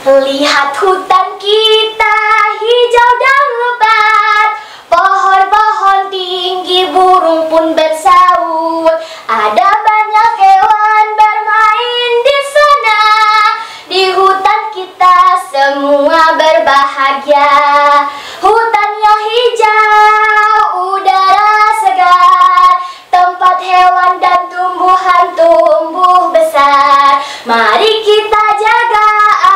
Lihat hutan kita hijau dan lebat, pohon-pohon tinggi, burung pun bersaut. Ada banyak hewan bermain di sana. Di hutan kita semua berbahagia. Hutan yang hijau, udara segar, tempat hewan dan tumbuhan tumbuh besar. Mari kita jaga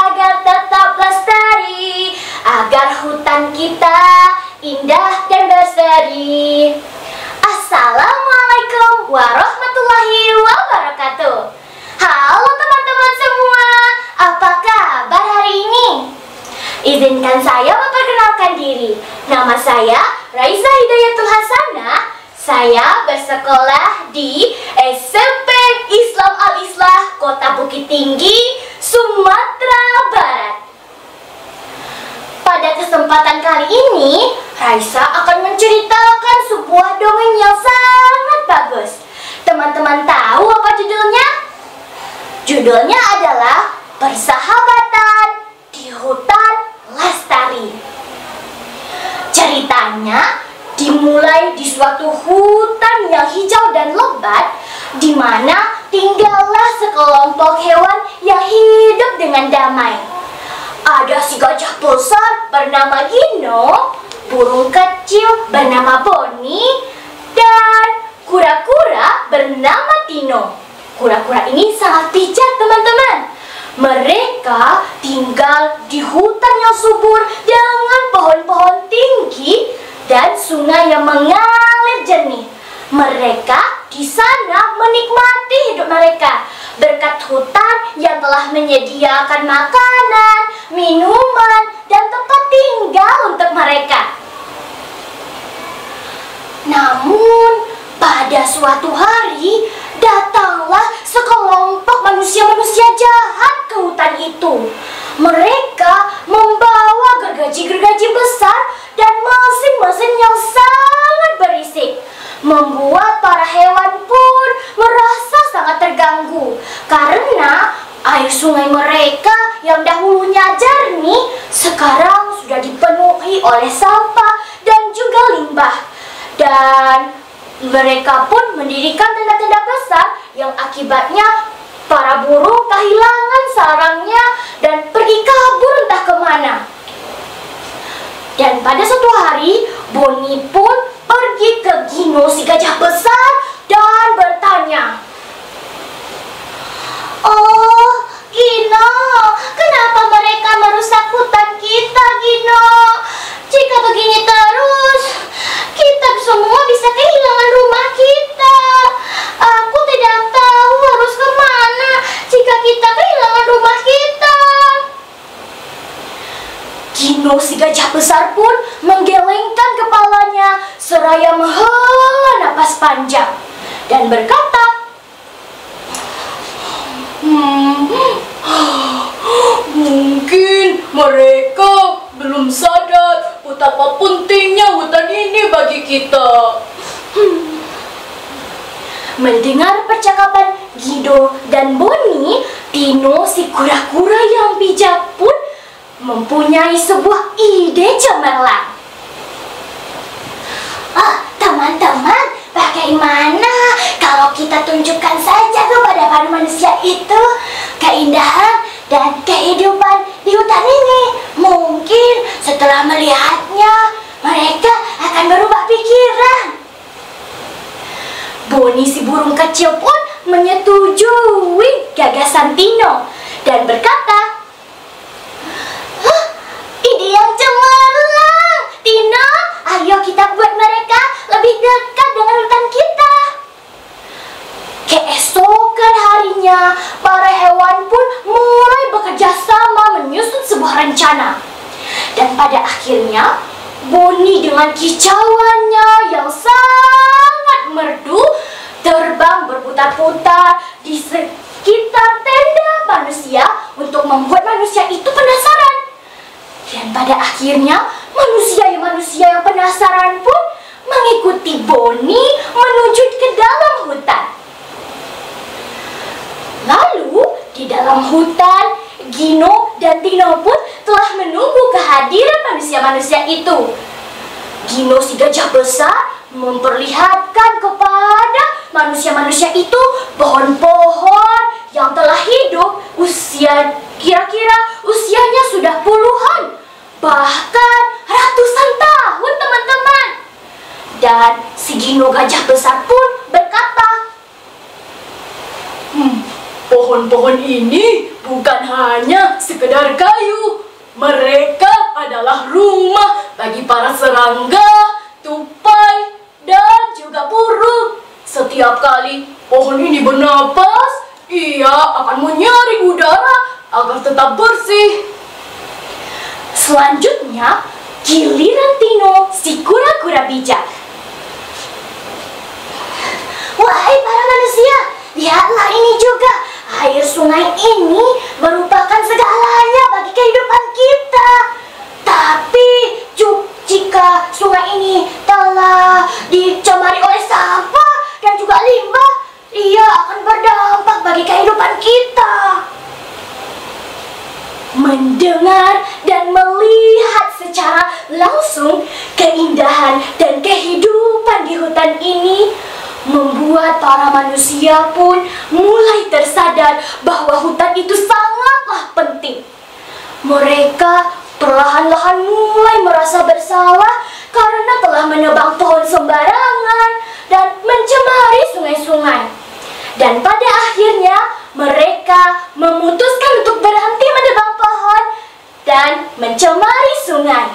agar tetap lestari, agar hutan kita indah dan berseri. Assalamualaikum warahmatullahi wabarakatuh. Halo teman-teman semua, apa kabar hari ini? Izinkan saya memperkenalkan diri. Nama saya Raisa Hidayatul Hasanah. Saya bersekolah di SMP Islam Al-Islah Kota Bukit Tinggi, Sumatera Barat. Pada kesempatan kali ini, Raisa akan menceritakan sebuah dongeng yang sangat bagus. Teman-teman tahu apa judulnya? Judulnya adalah Persahabatan di Hutan Lestari. Ceritanya dimulai di suatu hutan yang hijau dan lebat, di mana tinggallah sekelompok hewan yang hidup dengan damai. Ada si gajah besar bernama Gino, burung kecil bernama Boni, dan kura-kura bernama Tino. Kura-kura ini sangat bijak, teman-teman. Mereka tinggal di hutan yang subur dengan pohon-pohon tinggi dan sungai yang mengalir jernih. Mereka di sana menikmati hidup mereka berkat hutan yang telah menyediakan makanan, minuman, dan tempat tinggal untuk mereka. Namun, pada suatu hari, datanglah sekelompok manusia-manusia jahat ke hutan itu. Mereka membawa gergaji-gergaji besar dan mesin-mesin yang sangat berisik, membuat para hewan pun merasa sangat terganggu karena air sungai mereka yang dahulunya jernih sekarang sudah dipenuhi oleh sampah dan juga limbah. Dan mereka pun mendirikan tenda-tenda besar yang akibatnya para burung kehilangan sarangnya dan pergi kabur entah kemana. Dan pada suatu hari, Boni pun pergi ke Gino si gajah besar dan bertanya, "Oh, Gino, kenapa mereka merusak hutan kita, Gino? Jika begini terus, kita semua bisa kehilangan rumah kita. Aku tidak tahu harus kemana jika kita kehilangan rumah kita." Gino si gajah besar pun menggelengkan kepalanya seraya menghela napas panjang dan berkata, Mungkin mereka belum sadar betapa pentingnya hutan ini bagi kita. Mendengar percakapan Gino dan Boni, Tino si kura-kura yang bijak pun mempunyai sebuah ide cemerlang. Teman-teman, bagaimana kalau kita tunjukkan saja kepada para manusia itu keindahan dan kehidupan di hutan ini? Mungkin setelah melihatnya, mereka akan berubah pikiran. Boni si burung kecil pun menyetujui gagasan Tino dan berkata, "Ide yang cemerlang, Tino. Ayo kita buat mereka lebih dekat dengan hutan kita." Keesokan harinya, para hewan pun mulai bekerja sama menyusun sebuah rencana. Dan pada akhirnya, Boni dengan kicauannya yang sangat merdu terbang berputar-putar di sekitar tenda manusia untuk membuat manusia itu penasaran. Dan pada akhirnya, manusia yang penasaran pun mengikuti Boni menuju ke dalam hutan. Lalu, di dalam hutan, Gino dan Tino pun telah menunggu kehadiran manusia-manusia itu. Gino si gajah besar memperlihatkan kepada manusia-manusia itu pohon-pohon yang telah hidup kira-kira usianya sudah puluhan, bahkan ratusan tahun, teman-teman. Dan si Gino gajah besar pun berkata, pohon-pohon ini bukan hanya sekedar kayu. Mereka adalah rumah bagi para serangga, tupai, dan juga burung. Setiap kali pohon ini bernapas, ia akan menyaring udara agar tetap bersih. Selanjutnya, giliran Tino si kura-kura bijak. Wahai para manusia, lihatlah ini juga. Air sungai ini merupakan segalanya bagi kehidupan kita. Tapi jika sungai ini telah dicemari oleh sampah dan juga limbah, ia akan berdampak bagi kehidupan kita. Mendengar dan melihat secara langsung keindahan dan kehidupan di hutan ini membuat para manusia pun mulai tersadar bahwa hutan itu sangatlah penting. Mereka perlahan-lahan mulai merasa bersalah karena telah menebang pohon sembarangan dan mencemari sungai-sungai. Dan pada akhirnya mereka memutuskan untuk berhenti menebang pohon dan mencemari sungai.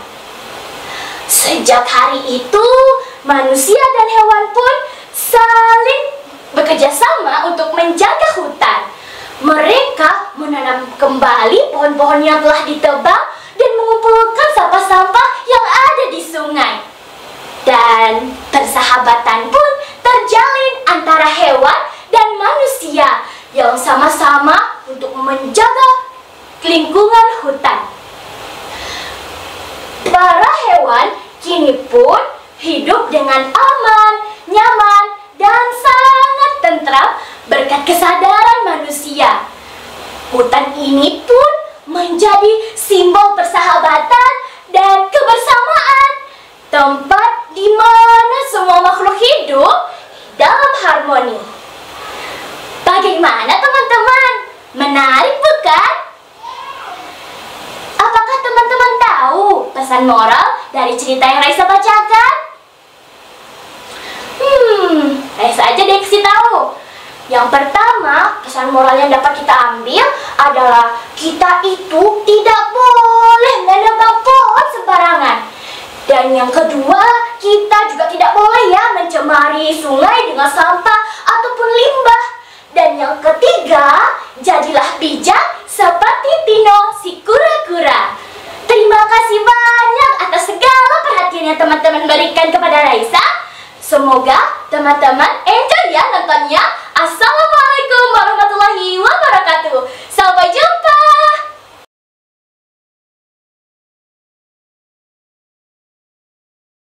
Sejak hari itu, manusia dan hewan pun saling bekerja sama untuk menjaga hutan. Mereka menanam kembali pohon-pohon yang telah ditebang dan mengumpulkan sampah-sampah yang ada di sungai. Dan persahabatan pun terjalin antara hewan dan manusia yang sama-sama untuk menjaga lingkungan hutan. Para hewan kini pun hidup dengan aman, nyaman, dan sangat tentram berkat kesadaran manusia. Hutan ini pun menjadi simbol persahabatan dan kebersamaan, tempat di mana semua makhluk hidup dalam harmoni. Bagaimana teman-teman? Menarik bukan? Apakah teman-teman tahu pesan moral dari cerita yang Raisa bacakan? Raisa aja deh kasih tahu. Yang pertama, pesan moral yang dapat kita ambil adalah kita itu tidak boleh menebang pohon sembarangan. Dan yang kedua, kita juga tidak boleh ya mencemari sungai dengan sampah ataupun limbah. Dan yang ketiga, jadilah bijak seperti Tino si kura-kura. Terima kasih banyak atas segala perhatian yang teman-teman berikan kepada Raisa. Semoga teman-teman enjoy ya nontonnya. Assalamualaikum.